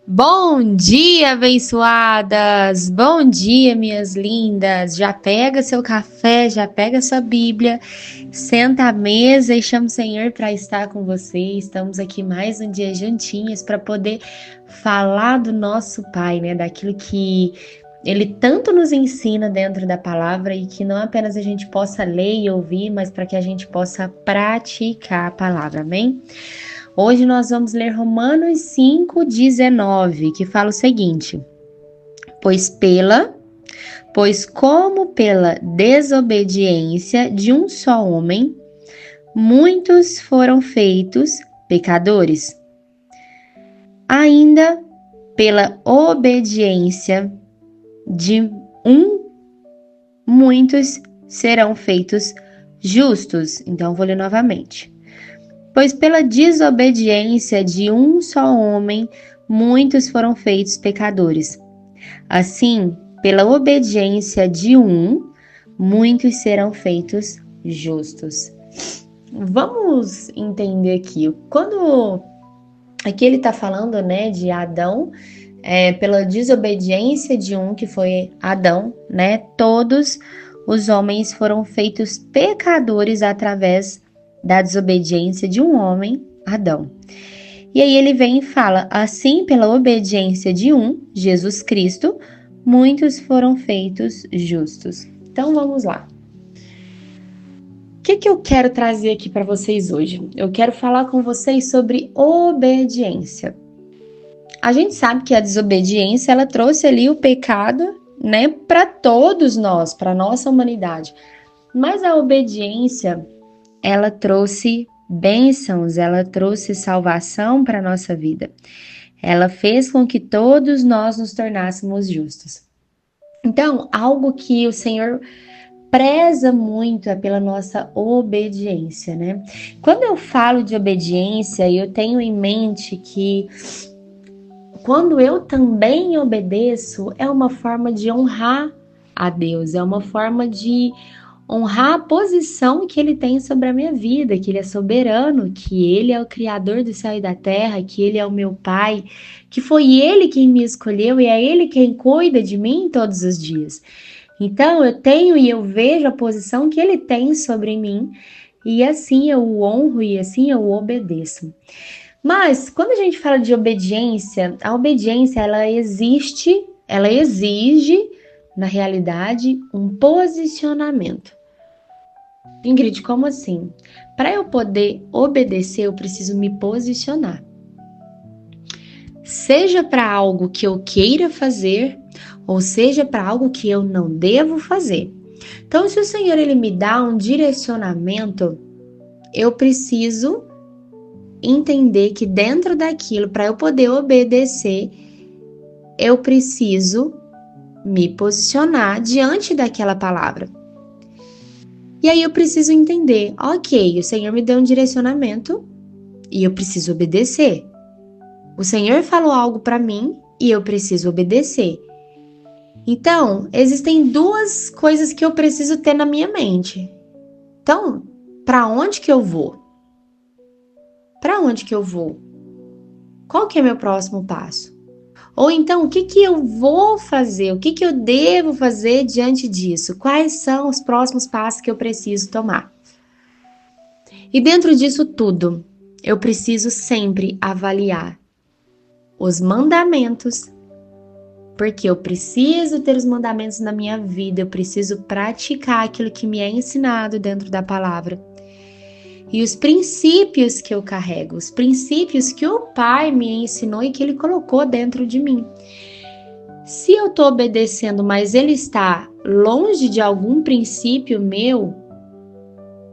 Bom dia, abençoadas! Bom dia, minhas lindas! Já pega seu café, já pega sua Bíblia, senta à mesa e chama o Senhor para estar com você. Estamos aqui mais um dia juntinhos para poder falar do nosso Pai, né? Daquilo que Ele tanto nos ensina dentro da palavra e que não apenas a gente possa ler e ouvir, mas para que a gente possa praticar a palavra, amém? Hoje nós vamos ler Romanos 5:19, que fala o seguinte: Pois como pela desobediência de um só homem, muitos foram feitos pecadores, ainda pela obediência de um, muitos serão feitos justos. Então, vou ler novamente. Pois pela desobediência de um só homem, muitos foram feitos pecadores. Assim, pela obediência de um, muitos serão feitos justos. Vamos entender aqui. Quando aqui ele está falando, né, de Adão, pela desobediência de um, que foi Adão, né, todos os homens foram feitos pecadores através da desobediência de um homem, Adão. E aí ele vem e fala: assim, pela obediência de um, Jesus Cristo, muitos foram feitos justos. Então vamos lá. O que eu quero trazer aqui para vocês hoje? Eu quero falar com vocês sobre obediência. A gente sabe que a desobediência, ela trouxe ali o pecado, né, para todos nós, para nossa humanidade. Mas a obediência, ela trouxe bênçãos, ela trouxe salvação para a nossa vida. Ela fez com que todos nós nos tornássemos justos. Então, algo que o Senhor preza muito é pela nossa obediência, né? Quando eu falo de obediência, eu tenho em mente que quando eu também obedeço, é uma forma de honrar a Deus, é uma forma de honrar a posição que Ele tem sobre a minha vida, que Ele é soberano, que Ele é o Criador do céu e da terra, que Ele é o meu Pai, que foi Ele quem me escolheu e é Ele quem cuida de mim todos os dias. Então eu tenho e eu vejo a posição que Ele tem sobre mim e assim eu o honro e assim eu o obedeço. Mas quando a gente fala de obediência, a obediência ela exige, na realidade, um posicionamento. Ingrid, como assim? Para eu poder obedecer, eu preciso me posicionar. Seja para algo que eu queira fazer, ou seja para algo que eu não devo fazer. Então, se o Senhor ele me dá um direcionamento, eu preciso entender que dentro daquilo, para eu poder obedecer, eu preciso me posicionar diante daquela palavra. E aí eu preciso entender, ok, o Senhor me deu um direcionamento e eu preciso obedecer. O Senhor falou algo para mim e eu preciso obedecer. Então, existem duas coisas que eu preciso ter na minha mente. Então, para onde que eu vou? Para onde que eu vou? Qual que é meu próximo passo? Ou então, o que eu vou fazer? O que eu devo fazer diante disso? Quais são os próximos passos que eu preciso tomar? E dentro disso tudo, eu preciso sempre avaliar os mandamentos, porque eu preciso ter os mandamentos na minha vida, eu preciso praticar aquilo que me é ensinado dentro da palavra. E os princípios que eu carrego, os princípios que o Pai me ensinou e que Ele colocou dentro de mim. Se eu estou obedecendo, mas ele está longe de algum princípio meu,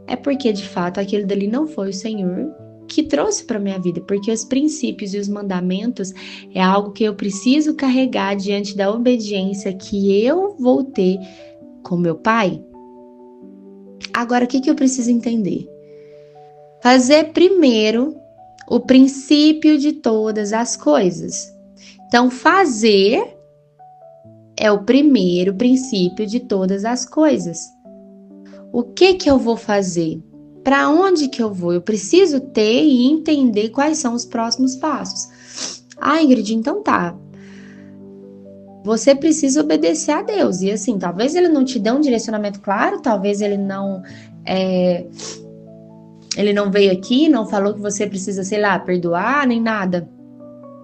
é porque de fato aquele dali não foi o Senhor que trouxe para minha vida, porque os princípios e os mandamentos é algo que eu preciso carregar diante da obediência que eu vou ter com meu Pai. Agora, o que eu preciso entender? Fazer primeiro o princípio de todas as coisas. Então, fazer é o primeiro princípio de todas as coisas. O que eu vou fazer? Para onde que eu vou? Eu preciso ter e entender quais são os próximos passos. Ah, Ingrid, então tá. Você precisa obedecer a Deus. E assim, talvez ele não te dê um direcionamento claro, talvez ele não veio aqui, não falou que você precisa, sei lá, perdoar, nem nada,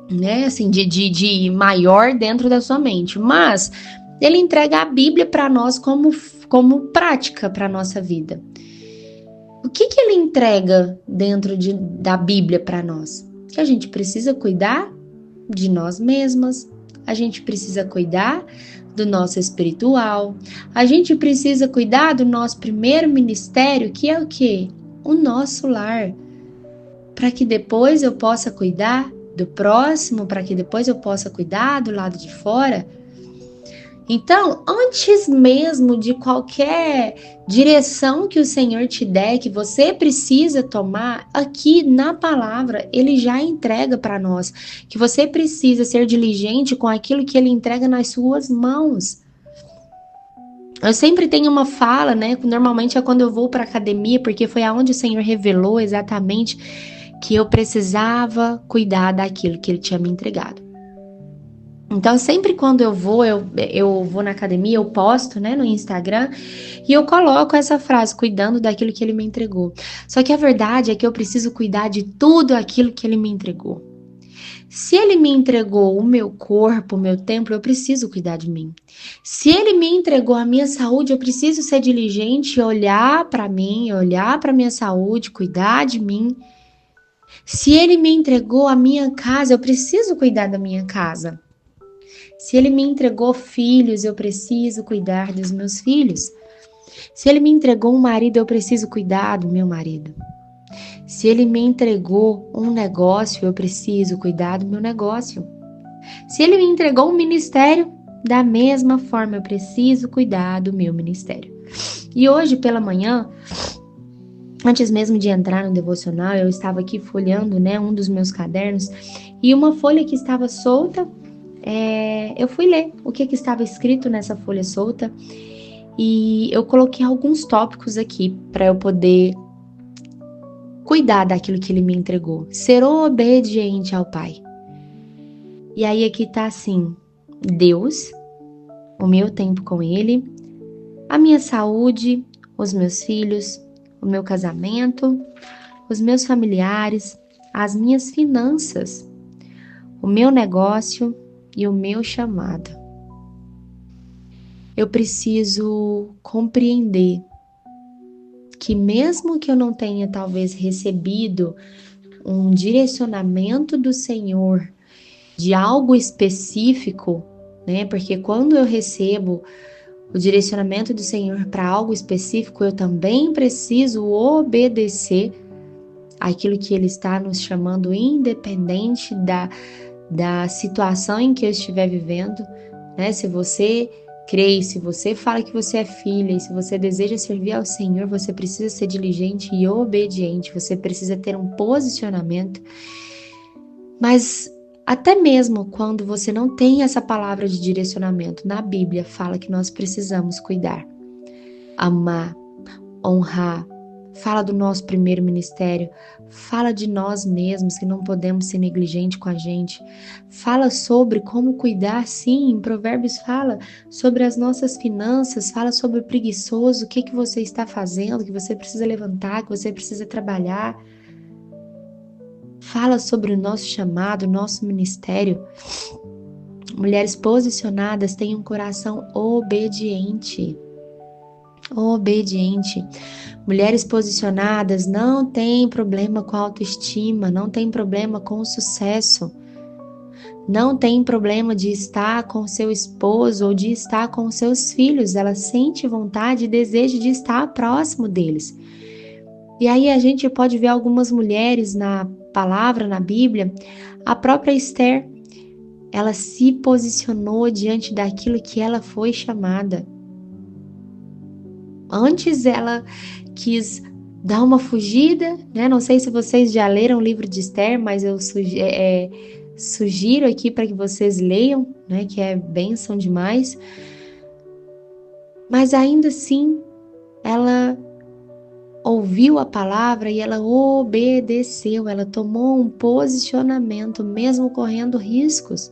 né? Assim, de maior dentro da sua mente. Mas ele entrega a Bíblia para nós como prática para nossa vida. O que ele entrega dentro da Bíblia para nós? Que a gente precisa cuidar de nós mesmas, a gente precisa cuidar do nosso espiritual, a gente precisa cuidar do nosso primeiro ministério, que é o quê? O nosso lar, para que depois eu possa cuidar do próximo, para que depois eu possa cuidar do lado de fora. Então, antes mesmo de qualquer direção que o Senhor te der, que você precisa tomar, aqui na palavra, ele já entrega para nós que você precisa ser diligente com aquilo que ele entrega nas suas mãos. Eu sempre tenho uma fala, né? Normalmente é quando eu vou para academia, porque foi aonde o Senhor revelou exatamente que eu precisava cuidar daquilo que ele tinha me entregado. Então, sempre quando eu vou na academia, eu posto, né, no Instagram, e eu coloco essa frase, cuidando daquilo que ele me entregou. Só que a verdade é que eu preciso cuidar de tudo aquilo que ele me entregou. Se ele me entregou o meu corpo, o meu templo, eu preciso cuidar de mim. Se ele me entregou a minha saúde, eu preciso ser diligente, olhar para mim, olhar para minha saúde, cuidar de mim. Se ele me entregou a minha casa, eu preciso cuidar da minha casa. Se ele me entregou filhos, eu preciso cuidar dos meus filhos. Se ele me entregou um marido, eu preciso cuidar do meu marido. Se ele me entregou um negócio, eu preciso cuidar do meu negócio. Se ele me entregou um ministério, da mesma forma eu preciso cuidar do meu ministério. E hoje pela manhã, antes mesmo de entrar no devocional, eu estava aqui folheando, né, um dos meus cadernos, e uma folha que estava solta, eu fui ler o que estava escrito nessa folha solta e eu coloquei alguns tópicos aqui para eu poder cuidar daquilo que ele me entregou, ser obediente ao Pai. E aí aqui tá assim: Deus, o meu tempo com Ele, a minha saúde, os meus filhos, o meu casamento, os meus familiares, as minhas finanças, o meu negócio e o meu chamado. Eu preciso compreender que mesmo que eu não tenha talvez recebido um direcionamento do Senhor de algo específico, né? Porque quando eu recebo o direcionamento do Senhor para algo específico, eu também preciso obedecer àquilo que Ele está nos chamando, independente da situação em que eu estiver vivendo, né? Se você crê, se você fala que você é filha e se você deseja servir ao Senhor, você precisa ser diligente e obediente, você precisa ter um posicionamento. Mas até mesmo quando você não tem essa palavra de direcionamento, na Bíblia fala que nós precisamos cuidar, amar, honrar. Fala do nosso primeiro ministério, fala de nós mesmos, que não podemos ser negligentes com a gente. Fala sobre como cuidar, sim, em Provérbios fala sobre as nossas finanças, fala sobre o preguiçoso, o que você está fazendo, que você precisa levantar, que você precisa trabalhar. Fala sobre o nosso chamado, o nosso ministério. Mulheres posicionadas têm um coração obediente. Obediente. Mulheres posicionadas não têm problema com a autoestima, não tem problema com o sucesso, não tem problema de estar com seu esposo ou de estar com seus filhos. Ela sente vontade e desejo de estar próximo deles. E aí a gente pode ver algumas mulheres na palavra, na Bíblia. A própria Esther, ela se posicionou diante daquilo que ela foi chamada. Antes ela quis dar uma fugida, né? Não sei se vocês já leram o livro de Esther, mas eu sugiro aqui para que vocês leiam, né? Que é bênção demais. Mas ainda assim, ela ouviu a palavra e ela obedeceu, ela tomou um posicionamento, mesmo correndo riscos.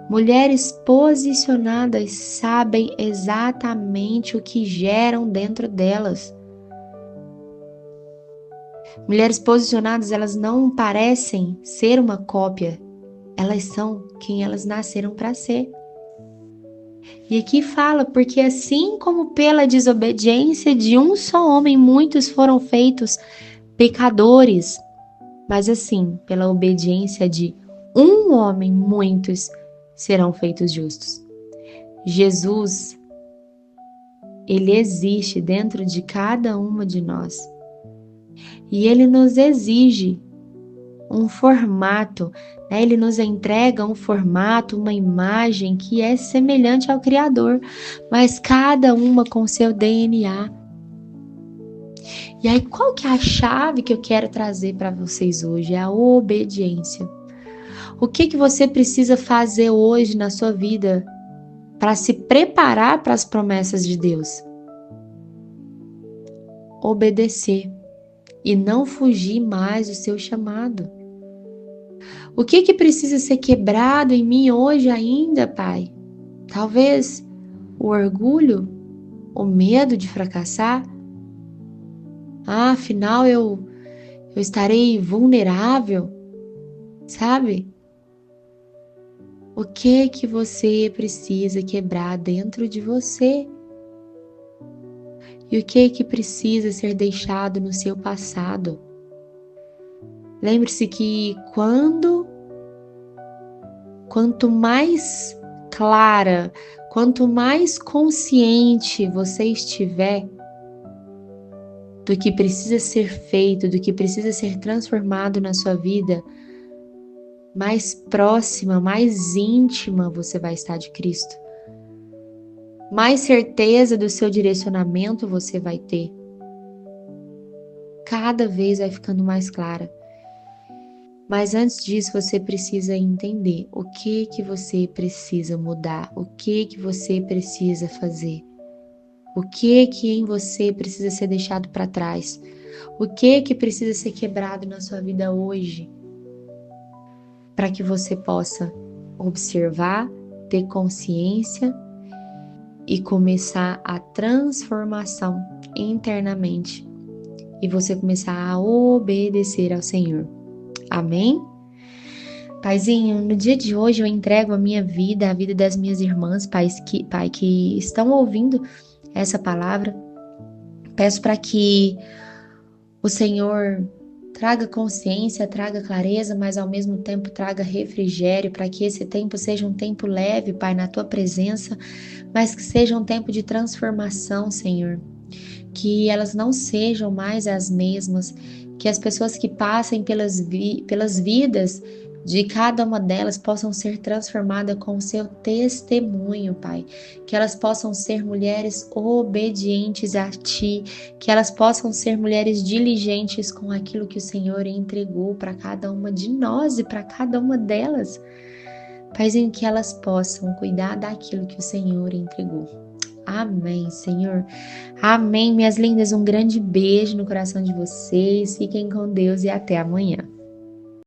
Mulheres posicionadas sabem exatamente o que geram dentro delas. Mulheres posicionadas, elas não parecem ser uma cópia, elas são quem elas nasceram para ser. E aqui fala, porque assim como pela desobediência de um só homem, muitos foram feitos pecadores, mas assim, pela obediência de um homem, muitos serão feitos justos. Jesus, ele existe dentro de cada uma de nós. E ele nos exige um formato, né? Ele nos entrega um formato, uma imagem que é semelhante ao Criador, mas cada uma com seu DNA. E aí, qual que é a chave que eu quero trazer para vocês hoje? É a obediência. O que você precisa fazer hoje na sua vida para se preparar para as promessas de Deus? Obedecer e não fugir mais do seu chamado. O que precisa ser quebrado em mim hoje ainda, Pai? Talvez o orgulho, o medo de fracassar. Afinal eu estarei vulnerável, sabe? O que você precisa quebrar dentro de você? E o que precisa ser deixado no seu passado? Lembre-se que quanto mais clara, quanto mais consciente você estiver do que precisa ser feito, do que precisa ser transformado na sua vida, mais próxima, mais íntima você vai estar de Cristo. Mais certeza do seu direcionamento você vai ter. Cada vez vai ficando mais clara. Mas antes disso, você precisa entender o que você precisa mudar, o que você precisa fazer, o que em você precisa ser deixado para trás, o que precisa ser quebrado na sua vida hoje, para que você possa observar, ter consciência e começar a transformação internamente e você começar a obedecer ao Senhor. Amém? Paizinho, no dia de hoje eu entrego a minha vida, a vida das minhas irmãs, Pai, que estão ouvindo essa palavra. Peço para que o Senhor traga consciência, traga clareza, mas ao mesmo tempo traga refrigério, para que esse tempo seja um tempo leve, Pai, na Tua presença, mas que seja um tempo de transformação, Senhor. Que elas não sejam mais as mesmas, que as pessoas que passem pelas vidas de cada uma delas possam ser transformadas com o seu testemunho, Pai. Que elas possam ser mulheres obedientes a Ti, que elas possam ser mulheres diligentes com aquilo que o Senhor entregou para cada uma de nós e para cada uma delas. Paizinho, que elas possam cuidar daquilo que o Senhor entregou. Amém, Senhor. Amém, minhas lindas. Um grande beijo no coração de vocês. Fiquem com Deus e até amanhã.